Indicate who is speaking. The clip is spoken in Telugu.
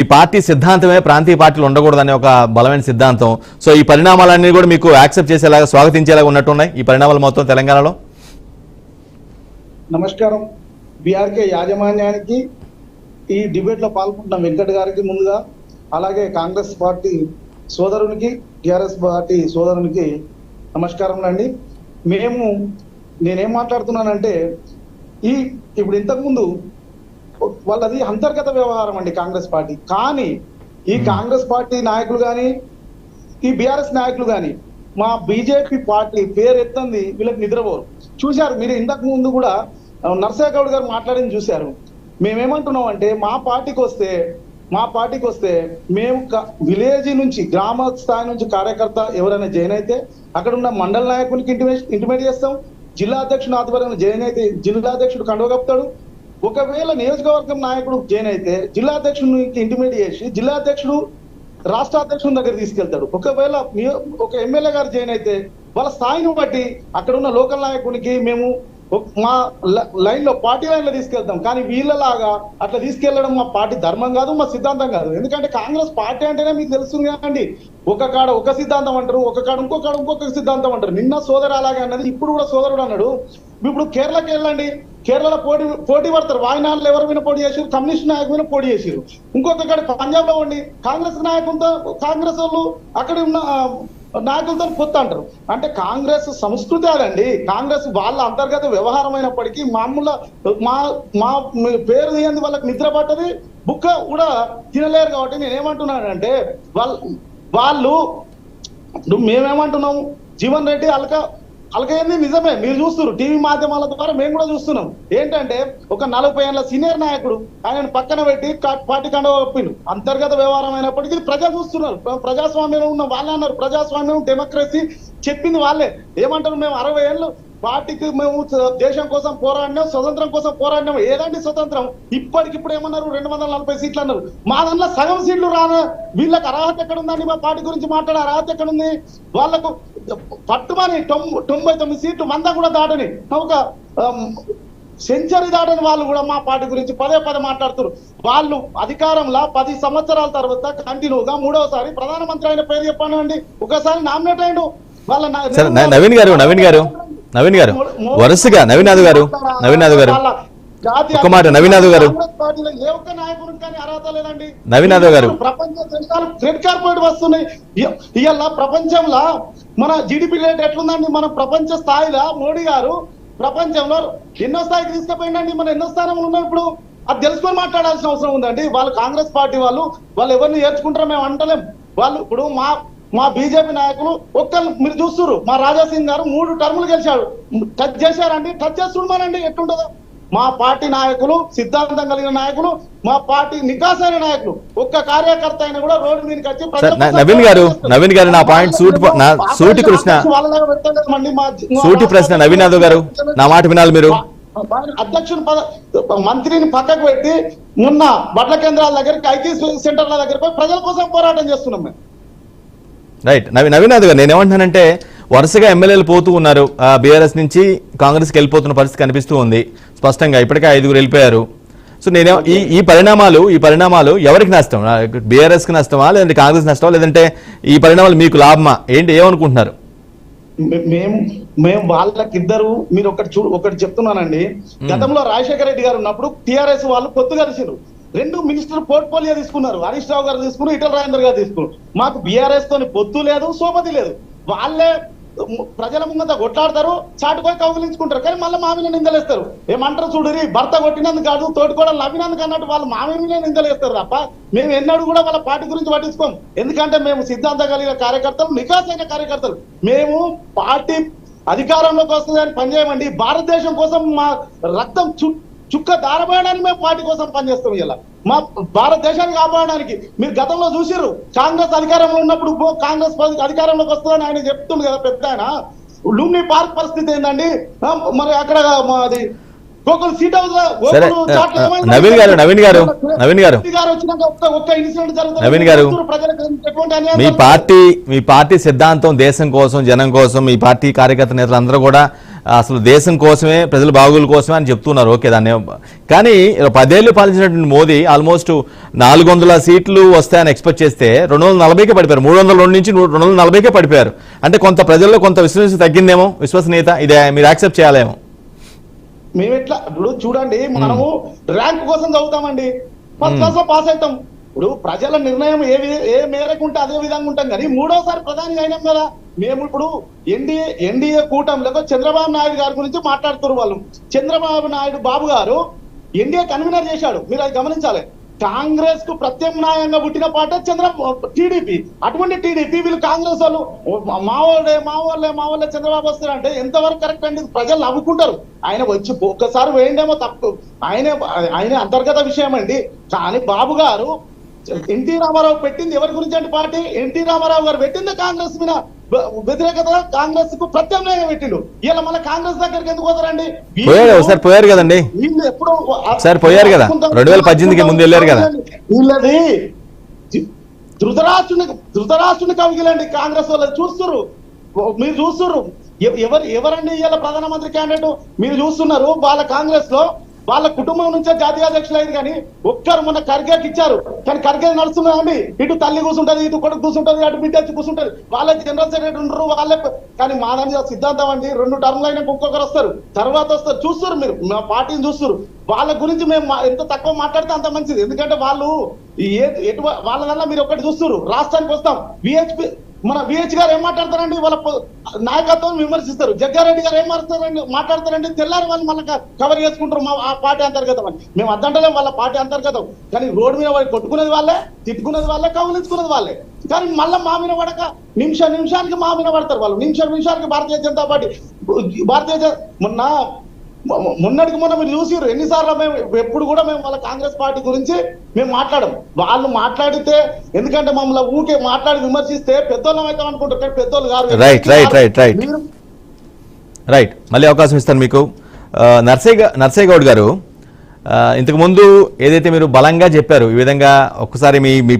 Speaker 1: ఈ పార్టీ సిద్ధాంతమే ప్రాంతీయ పార్టీలు ఉండకూడదనే ఒక బలమైన సిద్ధాంతం. సో ఈ పరిణామాలన్నీ కూడా మీకు యాక్సెప్ట్ చేసేలాగా, స్వాగతించేలాగా ఉన్నట్టున్నాయి ఈ పరిణామాలు మొత్తం తెలంగాణలో.
Speaker 2: నమస్కారం. బీఆర్కే యాజమాన్యానికి, ఈ డిబేట్ లో పాల్గొంటున్న వెంకట్ గారికి ముందుగా, అలాగే కాంగ్రెస్ పార్టీ సోదరునికి, టిఆర్ఎస్ పార్టీ సోదరునికి నమస్కారం అండి. నేనేం మాట్లాడుతున్నానంటే, ఇప్పుడు ఇంతకుముందు వాళ్ళది అంతర్గత వ్యవహారం అండి కాంగ్రెస్ పార్టీ. కానీ ఈ కాంగ్రెస్ పార్టీ నాయకులు కానీ, ఈ బీఆర్ఎస్ నాయకులు కానీ మా బీజేపీ పార్టీ పేరు ఎత్తంది వీళ్ళకి నిద్రపోరు. చూశారు మీరు, ఇంతకు ముందు కూడా నర్సయ్య గౌడ్ గారు మాట్లాడింది చూశారు. మేమేమంటున్నాం అంటే, మా పార్టీకి వస్తే మేము విలేజ్ నుంచి, గ్రామ స్థాయి నుంచి కార్యకర్త ఎవరైనా జాయిన్ అయితే అక్కడ ఉన్న మండల నాయకునికి ఇంటిమేట్ చేస్తాం. జిల్లా అధ్యక్షుడు ఆధ్వర్యంలో జాయిన్ అయితే జిల్లా అధ్యక్షుడు కండువ కప్పుతాడు. ఒకవేళ నియోజకవర్గం నాయకుడు జాయిన్ అయితే జిల్లా అధ్యక్షుడికి ఇంటిమేట్ చేసి జిల్లా అధ్యక్షుడు రాష్ట్ర అధ్యక్షుడి దగ్గర తీసుకెళ్తాడు. ఒకవేళ ఒక ఎమ్మెల్యే గారు జాయిన్ అయితే వాళ్ళ స్థాయిని బట్టి అక్కడ ఉన్న లోకల్ నాయకునికి మేము మా లైన్ లో, పార్టీ లైన్ లో తీసుకెళ్తాం. కానీ వీళ్ళలాగా అట్లా తీసుకెళ్లడం మా పార్టీ ధర్మం కాదు, మా సిద్ధాంతం కాదు. ఎందుకంటే కాంగ్రెస్ పార్టీ అంటేనే మీకు తెలుస్తుంది కదండి, ఒక కాడ ఒక సిద్ధాంతం అంటారు, ఒక కాడ ఇంకొక సిద్ధాంతం అంటారు. నిన్న సోదరు అలాగే అన్నది, ఇప్పుడు కూడా సోదరుడు అన్నాడు. ఇప్పుడు కేరళకి వెళ్ళండి, కేరళలో పోటీ పడతారు. వాయినాడులో ఎవరి మీద పోటీ చేసారు? కమ్యూనిస్ట్ నాయకుల మీద పోటీ చేసారు. ఇంకొక కాడ పంజాబ్ లో ఉండి కాంగ్రెస్ నాయకులతో, కాంగ్రెస్ వాళ్ళు అక్కడ ఉన్న నాయకులతో పొత్తు అంటారు. అంటే కాంగ్రెస్ సంస్కృతి అదండి. కాంగ్రెస్ వాళ్ళ అంతర్గత వ్యవహారం అయినప్పటికీ మామూలు మా పేరు తీయంది వాళ్ళకి నిద్ర పట్టది, బుక్క కూడా తినలేరు. కాబట్టి నేనేమంటున్నానంటే, వాళ్ళు మేమేమంటున్నాము, జీవన్ రెడ్డి అలకైంది నిజమే, మీరు చూస్తున్నారు టీవీ మాధ్యమాల ద్వారా, మేము కూడా చూస్తున్నాం. ఏంటంటే ఒక 40 ఏళ్ళ సీనియర్ నాయకుడు ఆయనను పక్కన పెట్టి పార్టీ కండవ ఒప్పిండు. అంతర్గత వ్యవహారం అయినప్పటికీ ప్రజలు చూస్తున్నారు. ప్రజాస్వామ్యంలో ఉన్న వాళ్ళే అన్నారు, ప్రజాస్వామ్యం డెమోక్రసీ చెప్పింది వాళ్ళే. ఏమంటారు, మేము 60 ఏళ్ళు పార్టీకి మేము దేశం కోసం పోరాడినాం, స్వతంత్రం కోసం పోరాడినాం. ఏదండి స్వతంత్రం? ఇప్పటికిప్పుడు ఏమన్నారు, 240 సీట్లు అన్నారు. మా దాంట్లో సగం సీట్లు వీళ్ళకి అర్హత ఎక్కడుందండి? మా పార్టీ గురించి మాట్లాడే అర్హత ఎక్కడుంది? వాళ్ళకు పట్టుమని 99 సీట్లు మంద కూడా దాటని, ఒక సెంచరీ దాటని వాళ్ళు కూడా మా పార్టీ గురించి పదే మాట్లాడుతారు. వాళ్ళు అధికారంలో 10 సంవత్సరాల తర్వాత కంటిన్యూగా 3వసారి ప్రధానమంత్రి అయిన పేరు చెప్పాను అండి. ఒకసారి నామినేట్ అయ్యిండు.
Speaker 1: నవీన్ గారు వరుసగా నవీన్ యాదవ్ గారు ఒక మాట, నవీన్ యాదవ్ గారు నవీన్ యాదవ్ గారు
Speaker 2: ప్రపంచ దేశాలు క్రెడిట్ కార్పొరేట్ వస్తున్నాయి. ఇవాళ ప్రపంచంలో మన జీడిపి రేట్ ఎట్లుందండి? మన ప్రపంచ స్థాయిలో మోడీ గారు ప్రపంచంలో ఎన్నో స్థాయికి తీసుకుపోయిందండి. మనం ఎన్నో స్థానంలో ఉన్నాం. ఇప్పుడు అది తెలుసుకొని మాట్లాడాల్సిన అవసరం ఉందండి. వాళ్ళు కాంగ్రెస్ పార్టీ వాళ్ళు ఎవరిని ఏర్చుకుంటారో మేము అంటలేం. వాళ్ళు ఇప్పుడు మా బీజేపీ నాయకులు మీరు చూస్తున్నారు, మా రాజాసింగ్ గారు 3 టర్ములు గెలిచాడు. టచ్ చేశారండి, టచ్ చేస్తుండమనండి ఎట్లుంటుందో. మా పార్టీ నాయకులు సిద్ధాంతం కలిగిన నాయకులు, మా పార్టీ నికాసైన నాయకులు, ఒక్క కార్యకర్త అయినా కూడా రోడ్డు మీదకి వచ్చి
Speaker 1: నవీన్ గారు నా పాయింట్ సూటి ప్రశ్న నవీన్ యాదవ్ గారు నా మాట వినాలి మీరు.
Speaker 2: అధ్యక్షుడు మంత్రిని పక్కకు పెట్టి మొన్న బట్ల కేంద్రాల దగ్గరికి, ఐటీ సెంటర్ల దగ్గరికి ప్రజల కోసం పోరాటం చేస్తున్నాం మేము.
Speaker 1: రైట్. నవీన్ యాదవ్ గారు నేనేమంటున్నానంటే, వరుసగా ఎమ్మెల్యేలు పోతూ ఉన్నారు, బీఆర్ఎస్ నుంచి కాంగ్రెస్కి వెళ్ళిపోతున్న పరిస్థితి కనిపిస్తూ ఉంది స్పష్టంగా. ఇప్పటికే 5 వెళ్ళిపోయారు. సో ఈ పరిణామాలు ఎవరికి నష్టం? బీఆర్ఎస్కి నష్టమా, లేదంటే కాంగ్రెస్ నష్టమా, లేదంటే ఈ పరిణామాలు మీకు లాభమా? ఏమనుకుంటున్నారు?
Speaker 2: మేము వాళ్ళకిద్దరు, మీరు ఒకటి చెప్తున్నానండి. గతంలో రాజశేఖర రెడ్డి గారు ఉన్నప్పుడు టిఆర్ఎస్ వాళ్ళు పొత్తు కలిసిరు. 2 మినిస్టర్ పోర్ట్ఫోలియో తీసుకున్నారు. హరీష్ రావు గారు తీసుకున్నారు, ఈటల రాజేందర్ గారు తీసుకున్నారు. మాకు బీఆర్ఎస్ తోని పొత్తు లేదు, సోపతి లేదు. వాళ్ళే ప్రజల ముంగత కొట్లాడతారు, చాటుకొని కౌగిలించుకుంటారు. కానీ మళ్ళీ మా మీద నిందలేస్తారు. ఏమంటారు చూడరి, భర్త కొట్టినందుకు కాదు, తోటికోడలు నవ్వినందుకు అన్నట్టు వాళ్ళు మా మీద నిందలేస్తారు తప్ప మేము ఎన్నడూ కూడా వాళ్ళ పార్టీ గురించి పట్టించుకోం. ఎందుకంటే మేము సిద్ధాంతం కలిగిన కార్యకర్తలు, నికాసైన కార్యకర్తలు. మేము పార్టీ అధికారంలోకి వస్తుందని పనిచేయమండి. భారతదేశం కోసం మా రక్తం చుక్క దారబోయడానికి మేము పార్టీ కోసం పనిచేస్తాం. ఇలా మా భారతదేశాన్ని కాపాడడానికి. మీరు గతంలో చూసిర్రు, కాంగ్రెస్ అధికారంలో ఉన్నప్పుడు కాంగ్రెస్ అధికారంలోకి వస్తుందని ఆయన చెప్తుంది కదా పెద్ద ఆయన. లుంబిని పార్క్ పరిస్థితి ఏందండి? మరి అక్కడ అది గోకుల్ సీట్ హౌస్
Speaker 1: సరే, నవీన్ గారు
Speaker 2: వచ్చినాక ఒక్క ఇన్సిడెంట్ జరుగుతుంది.
Speaker 1: నవీన్ గారు,
Speaker 2: ప్రజలకు ఎటువంటి అన్యాయం
Speaker 1: మీ
Speaker 2: జరుగుతుంది?
Speaker 1: పార్టీ సిద్ధాంతం దేశం కోసం, జనం కోసం, మీ పార్టీ కార్యకర్త నేతలు అందరూ కూడా అసలు దేశం కోసమే, ప్రజల బాగోగుల కోసమే అని చెప్తున్నారు. ఓకే, దాన్ని కానీ 10 ఏళ్ళు పాలించినటువంటి మోదీ ఆల్మోస్ట్ 400 సీట్లు వస్తాయని ఎక్స్పెక్ట్ చేస్తే 240కే పడిపోయారు. 302 నుంచి 240కే పడిపోయారు. అంటే కొంత ప్రజల్లో కొంత విశ్వాసం తగ్గిందేమో, విశ్వసనీయత. ఇదే మీరు యాక్సెప్ట్ చేయాలేమో.
Speaker 2: మేము ఎట్లా ఇప్పుడు చూడండి, మనము ర్యాంక్ కోసం చదువుతామండి, ఫస్ట్ క్లాస్ లో పాస్ అవుతాం. ఇప్పుడు ప్రజల నిర్ణయం ఏ మేరకు ఉంటే అదే విధంగా ఉంటాం. కానీ 3వసారి ప్రధాని అయినాం కదా మేము. ఇప్పుడు ఎన్డీఏ కూటమిలో చంద్రబాబు నాయుడు గారి గురించి మాట్లాడుతున్నారు వాళ్ళు. చంద్రబాబు నాయుడు బాబు గారు ఎన్డీఏ కన్వీనర్ చేశాడు, మీరు అది గమనించాలి. కాంగ్రెస్ కు ప్రత్యామ్నాయంగా పుట్టిన పార్టీ టీడీపీ. అటువంటి టీడీపీ వీళ్ళు కాంగ్రెస్ వాళ్ళు మా వాళ్ళే చంద్రబాబు వస్తారంటే ఎంతవరకు కరెక్ట్ అండి? ప్రజలు నవ్వుకుంటారు. ఆయన వచ్చి ఒక్కసారి వేయండేమో తప్పు, ఆయన అంతర్గత విషయం అండి. కానీ బాబు గారు ఎన్టీ రామారావు పెట్టింది ఎవరి గురించి అంటే పార్టీ ఎన్టీ రామారావు గారు పెట్టింది కాంగ్రెస్ మీద వ్యతిరేకత, కాంగ్రెస్ కు ప్రత్యామ్నాయంగా పెట్టిండు. ఇలా మన కాంగ్రెస్ దగ్గరికి ఎందుకు పోతారండి?
Speaker 1: ఒకసారి పోయారు కదండి,
Speaker 2: వీళ్ళు ఎప్పుడు
Speaker 1: సార్ పోయారు కదా, 2018కి ముందు వెళ్ళారు కదా.
Speaker 2: వీళ్ళది ధృతరాష్ట్రుని కవిగిలండి కాంగ్రెస్ వాళ్ళు. చూస్తున్నారు, మీరు చూస్తున్నారు. ఎవరండి ఇవాళ ప్రధానమంత్రి క్యాండిడేట్ మీరు చూస్తున్నారు. వాళ్ళ కాంగ్రెస్ లో వాళ్ళ కుటుంబం నుంచే జాతీయ అధ్యక్షులు అయింది. కానీ ఒక్కరు మొన్న ఖర్గేకి ఇచ్చారు, కానీ ఖర్గే నడుస్తున్నారండి. ఇటు తల్లి కూర్చుంటది, ఇటు కొడుకు కూర్చుంటది, అటు బిడ్డ వచ్చి కూర్చుంటది. వాళ్ళే జనరల్ సెక్రటరీ ఉండరు వాళ్ళే. కానీ మా దాని సిద్ధాంతం అండి, 2 టర్మ్లు అయినా ఇంకొకరు వస్తారు, తర్వాత వస్తారు. చూస్తారు మీరు, మా పార్టీని చూస్తారు. వాళ్ళ గురించి మేము ఎంత తక్కువ మాట్లాడితే అంత మంచిది. ఎందుకంటే వాళ్ళు వాళ్ళ వల్ల మీరు ఒకటి చూస్తారు. రాష్ట్రానికి వస్తాం, మన విహెచ్ గారు ఏం మాట్లాడతారండి, వాళ్ళ నాయకత్వం విమర్శిస్తారు. జగ్గారెడ్డి గారు ఏం మాట్లాడతారండి, తెల్లారి వాళ్ళు మళ్ళీ కవర్ చేసుకుంటారు ఆ పార్టీ అంతర్గతం అని. మేము అద్దంటలేం, వాళ్ళ పార్టీ అంతర్గతం. కానీ రోడ్డు మీద వాళ్ళు కొట్టుకునేది వాళ్ళే, తిట్టుకునేది వాళ్ళే, కౌలించుకునేది వాళ్ళే. కానీ మళ్ళీ మా మీద పడక నిమిషానికి మా మీద పడతారు వాళ్ళు. నిమిషానికి భారతీయ జనతా పార్టీ మొన్నటికి మొన్న మీరు చూసిరు ఎన్నిసార్లు. మేము ఎప్పుడు కూడా మేము వాళ్ళ కాంగ్రెస్ పార్టీ గురించి మేము మాట్లాడము. వాళ్ళు మాట్లాడితే, ఎందుకంటే మమ్మల్ని ఊకే మాట్లాడి విమర్శిస్తే పెద్దోళ్ళం అవుతాం అనుకుంటారు, కానీ పెద్దోళ్ళు గారు.
Speaker 1: రైట్, మళ్ళీ అవకాశం ఇస్తాను మీకు. నర్సయ్య గౌడ్ గారు, ఇంతకుముందు ఏదైతే మీరు బలంగా చెప్పారు, ఈ విధంగా ఒక్కసారి మీ